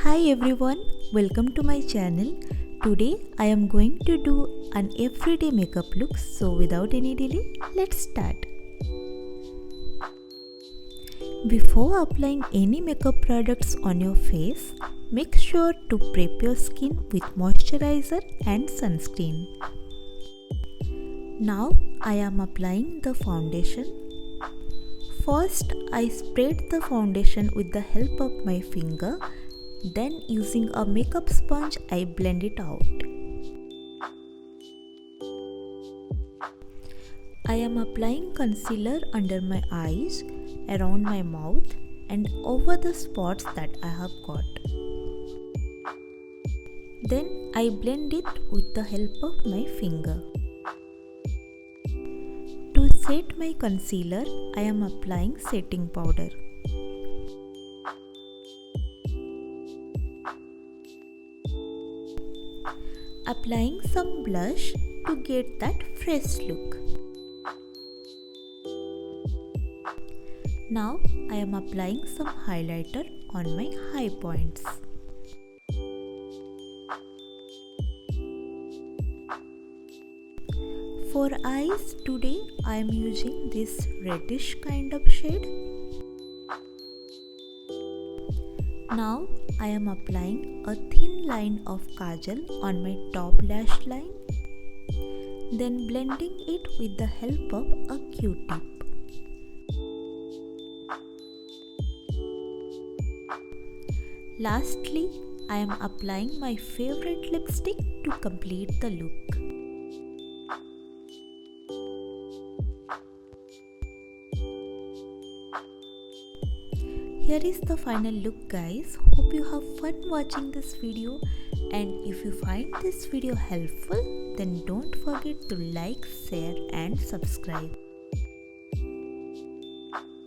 Hi everyone, welcome to my channel. Today I am going to do an everyday makeup look, so without any delay, let's start. Before applying any makeup products on your face, make sure to prep your skin with moisturizer and sunscreen. Now I am applying the foundation. First, I spread the foundation with the help of my finger. Then using a makeup sponge, I blend it out. I am applying concealer under my eyes, around my mouth and over the spots that I have got. Then I blend it with the help of my finger. To set my concealer, I am applying setting powder. Applying some blush to get that fresh look. Now I am applying some highlighter on my high points. For eyes, today I am using this reddish kind of shade. Now I am applying a thin line of kajal on my top lash line, then blending it with the help of a Q-tip. Lastly, I am applying my favorite lipstick to complete the look. Here is the final look, guys. Hope you have fun watching this video, and if you find this video helpful, then don't forget to like, share and subscribe.